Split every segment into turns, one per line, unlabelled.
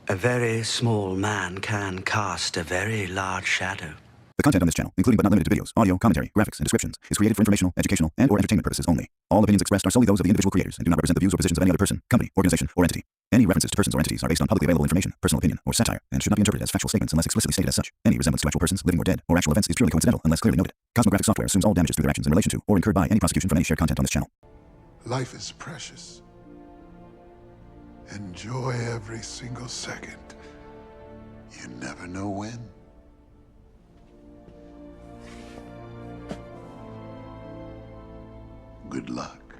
A very small man can cast a very large shadow.
The content on this channel, including but not limited to videos, audio, commentary, graphics, and descriptions, is created for informational, educational, and/or entertainment purposes only. All opinions expressed are solely those of the individual creators and do not represent the views or positions of any other person, company, organization, or entity. Any references to persons or entities are based on publicly available information, personal opinion, or satire, and should not be interpreted as factual statements unless explicitly stated as such. Any resemblance to actual persons, living or dead, or actual events is purely coincidental unless clearly noted. Cosmographic software assumes all damages through their actions in relation to or incurred by any prosecution from any shared content on this channel.
Life is precious. Enjoy every single second. You never know when. Good luck.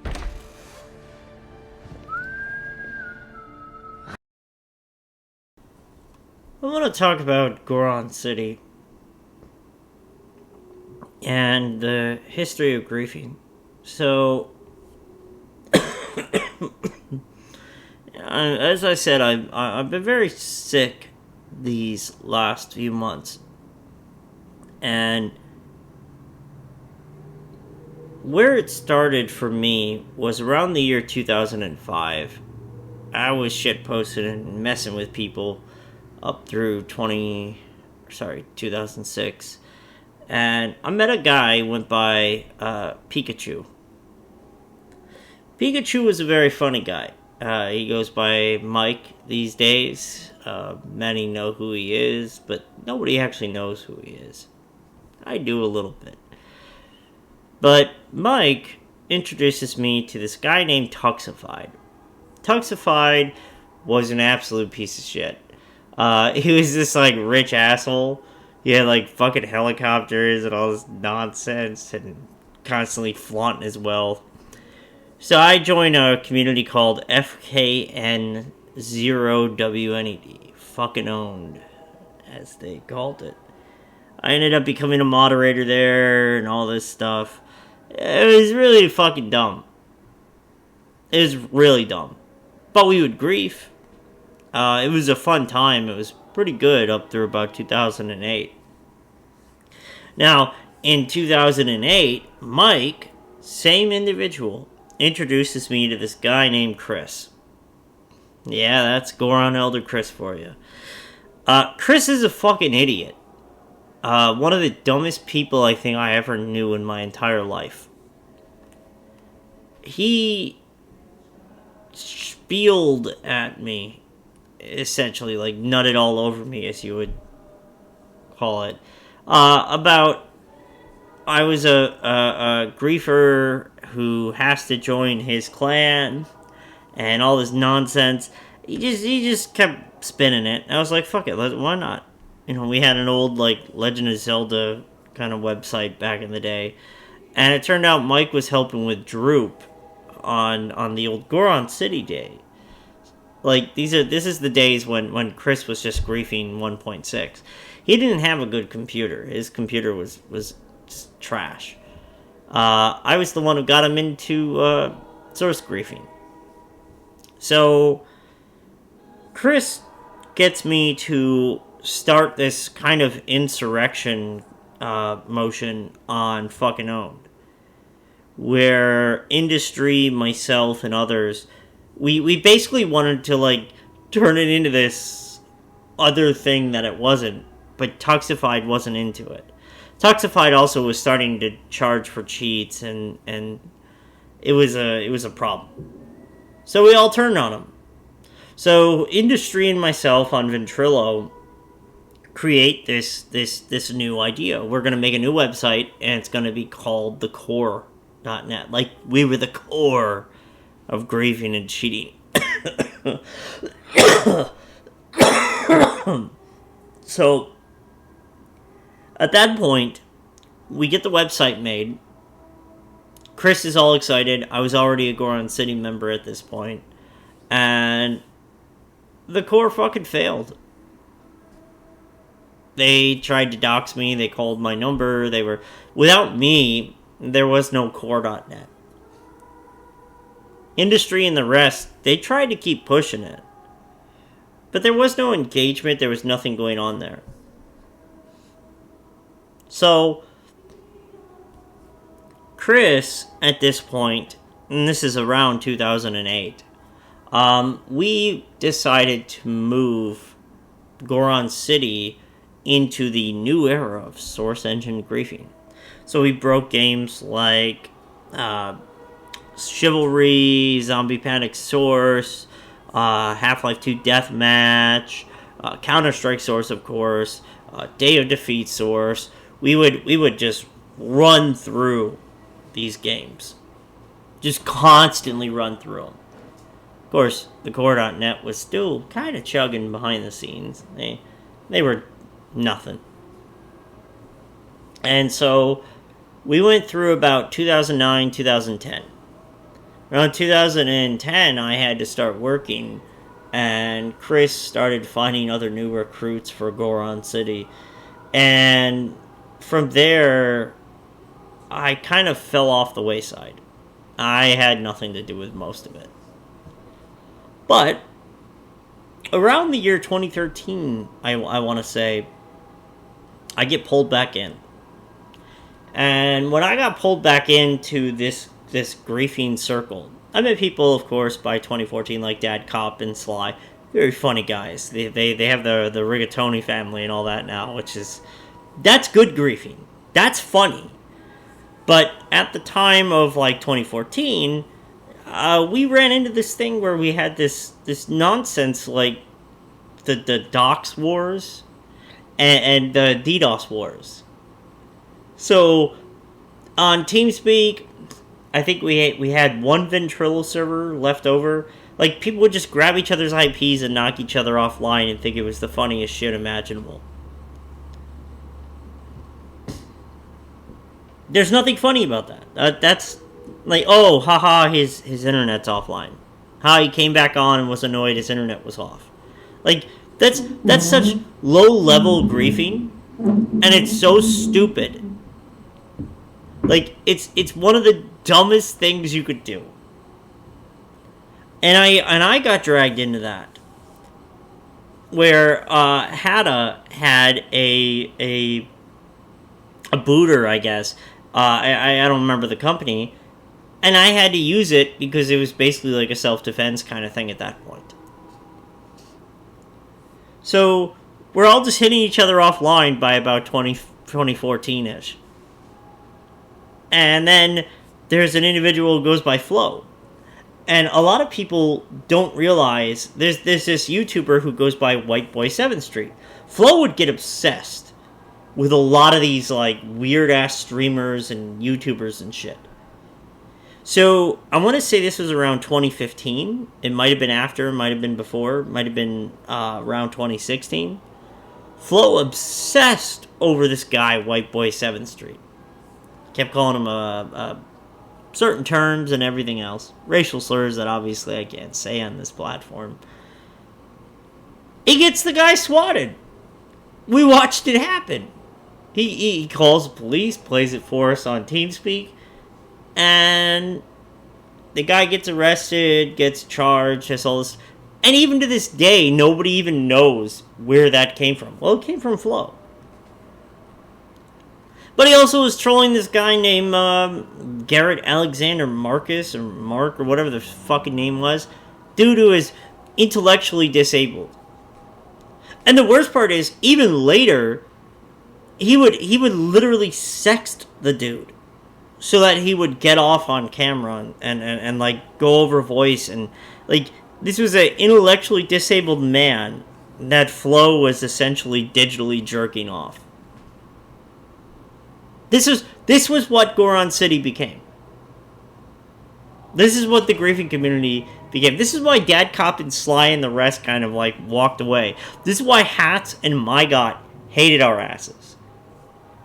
I want to talk about GoronCity and the history of griefing. So, as I said, I've been very sick these last few months, and where it started for me was around the year 2005. I was shitposting and messing with people up through 2006. And I met a guy who went by Pikachu. Pikachu was a very funny guy. He goes by Mike these days. Many know who he is, but nobody actually knows who he is. I do a little bit. But Mike introduces me to this guy named Tuxified. Tuxified was an absolute piece of shit. He was this, rich asshole. He had, fucking helicopters and all this nonsense and constantly flaunting his wealth. So I joined a community called Fkn0wned. Fkn0wned, as they called it. I ended up becoming a moderator there and all this stuff. It was really fucking dumb. It was really dumb. But we would grief. It was a fun time. It was pretty good up through about 2008. Now, in 2008, Mike, same individual, introduces me to this guy named Chris. Yeah, that's Goron Elder Chris for you. Chris is a fucking idiot. One of the dumbest people I think I ever knew in my entire life. He spieled at me, essentially, nutted all over me, as you would call it, about I was a griefer who has to join his clan and all this nonsense. He just kept spinning it. I was like, fuck it, why not? We had an old, Legend of Zelda kind of website back in the day. And it turned out Mike was helping with Droop on the old GoronCity day. This is the days when Chris was just griefing 1.6. He didn't have a good computer. His computer was just trash. I was the one who got him into source griefing. So, Chris gets me to start this kind of insurrection motion on Fkn0wned, where industry, myself, and others, we basically wanted to turn it into this other thing that it wasn't, but Tuxified wasn't into it. Tuxified also was starting to charge for cheats, and it was a problem. So we all turned on him. So industry and myself on Ventrilo create this new idea. We're going to make a new website, and it's going to be called thec0re.net. We were the core of grieving and cheating. So, at that point, we get the website made. Chris is all excited. I was already a GoronCity member at this point. And the core fucking failed. They tried to dox me. They called my number. Without me, there was no core.net. Industry and the rest, they tried to keep pushing it. But there was no engagement. There was nothing going on there. So, Chris, at this point, and this is around 2008, we decided to move GoronCity into the new era of source engine griefing. So we broke games like Chivalry, Zombie Panic Source, Half-Life 2 Deathmatch, Counter-Strike Source, of course, Day of Defeat Source. We would just run through these games. Just constantly run through them. Of course, thec0re.net was still kind of chugging behind the scenes. They were nothing. And so we went through about 2009, 2010. Around 2010, I had to start working, and Chris started finding other new recruits for GoronCity. And from there, I kind of fell off the wayside. I had nothing to do with most of it. But around the year 2013, I want to say, I get pulled back in. And when I got pulled back into this griefing circle, I met people, of course, by 2014 like Dad Cop and Sly. Very funny guys. They have the Rigatoni Family and all that now, that's good griefing. That's funny. But at the time of like 2014, we ran into this thing where we had this nonsense like the Docs Wars and the DDoS Wars. So on TeamSpeak, I think we had one Ventrilo server left over. Like, people would just grab each other's IPs and knock each other offline and think it was the funniest shit imaginable. There's nothing funny about that. That's like, oh, haha, his internet's offline. He came back on and was annoyed his internet was off. Like, that's such low-level griefing, and it's so stupid. Like, it's one of the dumbest things you could do. And I got dragged into that. Where Hada had a booter, I guess. I don't remember the company. And I had to use it because it was basically like a self-defense kind of thing at that point. So we're all just hitting each other offline by about 2014-ish. And then there's an individual who goes by Flo. And a lot of people don't realize there's this YouTuber who goes by White Boy 7th Street. Flo would get obsessed with a lot of these like weird-ass streamers and YouTubers and shit. So I want to say this was around 2015. It might have been after, might have been before, might have been around 2016. Flo obsessed over this guy, White Boy 7th Street. Kept calling him certain terms and everything else. Racial slurs that obviously I can't say on this platform. He gets the guy swatted. We watched it happen. He calls the police, plays it for us on TeamSpeak, and the guy gets arrested, gets charged, has all this. And even to this day, nobody even knows where that came from. Well, it came from Flo. But he also was trolling this guy named Garrett Alexander Marcus, or Mark, or whatever the fucking name was, due to his intellectually disabled. And the worst part is, even later, he would literally sext the dude so that he would get off on camera and like go over voice, and like this was an intellectually disabled man that Flo was essentially digitally jerking off. This was what GoronCity became. This is what the griefing community became. This is why Dad Cop and Sly and the rest kind of like walked away. This is why Hats and MyGot hated our asses.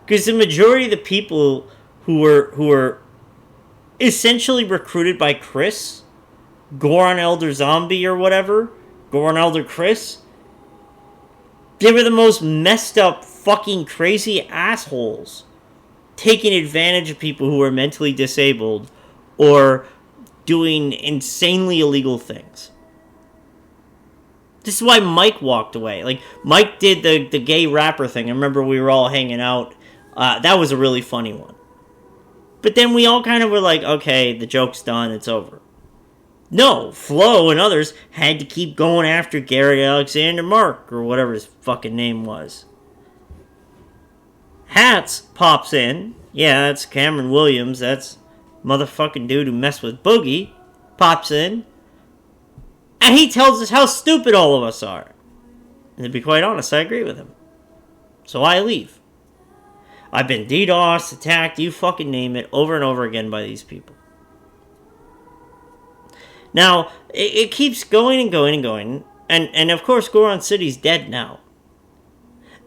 Because the majority of the people who were essentially recruited by Chris, Goron Elder Zombie or whatever, Goron Elder Chris, they were the most messed up fucking crazy assholes taking advantage of people who are mentally disabled or doing insanely illegal things. This is why Mike walked away. Like, Mike did the gay rapper thing. I remember we were all hanging out. That was a really funny one. But then we all kind of were like, okay, the joke's done, it's over. No, Flo and others had to keep going after Gary Alexander Mark, or whatever his fucking name was. Hats pops in. Yeah, that's Cameron Williams. That's motherfucking dude who messed with Boogie. Pops in. And he tells us how stupid all of us are. And to be quite honest, I agree with him. So I leave. I've been DDoSed, attacked, you fucking name it, over and over again by these people. Now, it keeps going and going and going. And of course, GoronCity's dead now.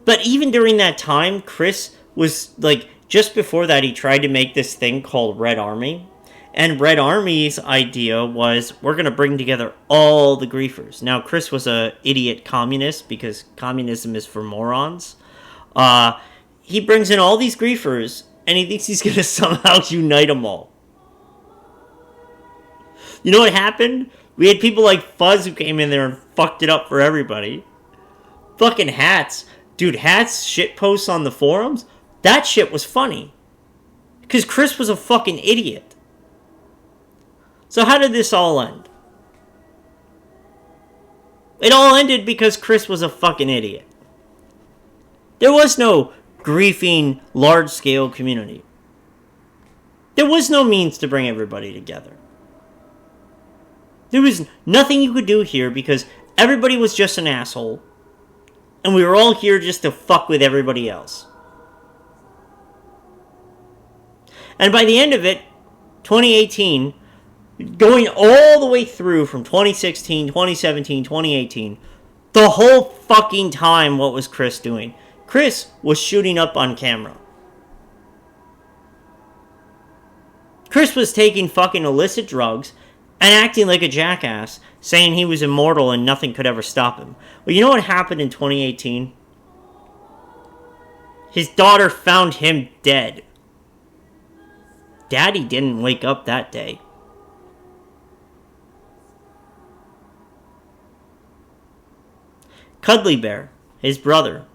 But even during that time, Chris was, like, just before that, he tried to make this thing called RedArmy. And RedArmy's idea was, we're going to bring together all the griefers. Now, Chris was a idiot communist, because communism is for morons. He brings in all these griefers, and he thinks he's going to somehow unite them all. You know what happened? We had people like Fuzz who came in there and fucked it up for everybody. Fucking Hats. Dude, Hats shitposts on the forums, that shit was funny. Because Chris was a fucking idiot. So how did this all end? It all ended because Chris was a fucking idiot. There was no griefing large-scale community. There was no means to bring everybody together. There was nothing you could do here because everybody was just an asshole. And we were all here just to fuck with everybody else. And by the end of it, 2018, going all the way through from 2016, 2017, 2018, the whole fucking time, what was Chris doing? Chris was shooting up on camera. Chris was taking fucking illicit drugs and acting like a jackass, saying he was immortal and nothing could ever stop him. Well, you know what happened in 2018? His daughter found him dead. Daddy didn't wake up that day. Cuddly Bear, his brother,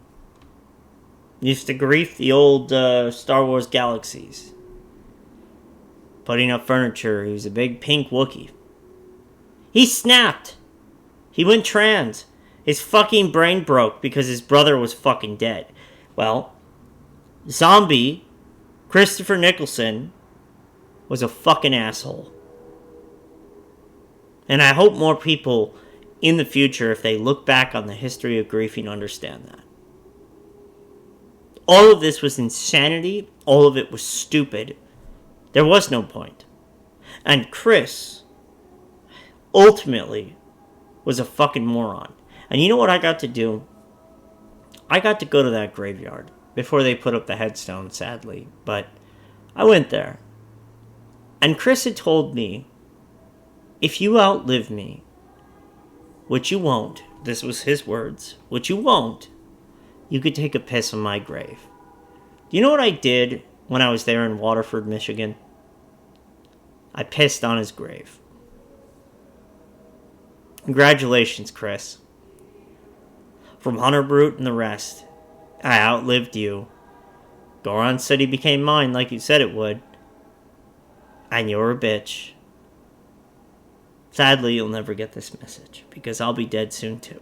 used to grief the old Star Wars galaxies. Putting up furniture, he was a big pink Wookiee. He snapped. He went trans. His fucking brain broke because his brother was fucking dead. Well, Zombie, Christopher Nicholson, was a fucking asshole. And I hope more people in the future, if they look back on the history of griefing, understand that. All of this was insanity. All of it was stupid. There was no point. And Chris ultimately was a fucking moron. And you know what I got to do? I got to go to that graveyard before they put up the headstone, sadly. But I went there. And Chris had told me, if you outlive me, which you won't, this was his words, which you won't, you could take a piss on my grave. Do you know what I did when I was there in Waterford, Michigan? I pissed on his grave. Congratulations, Chris. From Hunterbrute and the rest, I outlived you. GoronCity became mine like you said it would. And you're a bitch. Sadly, you'll never get this message, because I'll be dead soon too.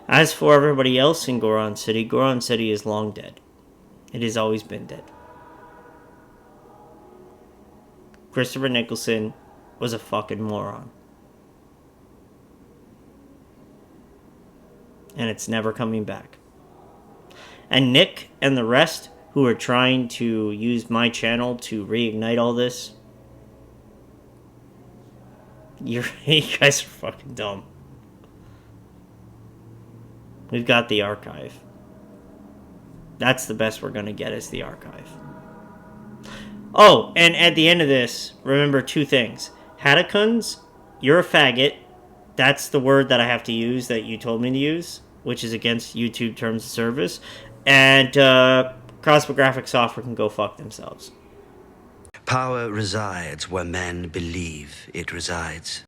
As for everybody else in GoronCity is long dead. It has always been dead. Christopher Nicholson was a fucking moron. And it's never coming back. And Nick and the rest who are trying to use my channel to reignite all this, you guys are fucking dumb. We've got the archive. That's the best we're gonna get, is the archive. Oh, and at the end of this, remember two things. Hatakons, you're a faggot. That's the word that I have to use that you told me to use, which is against YouTube terms of service. And Crossbow Graphics Software can go fuck themselves.
Power resides where men believe it resides.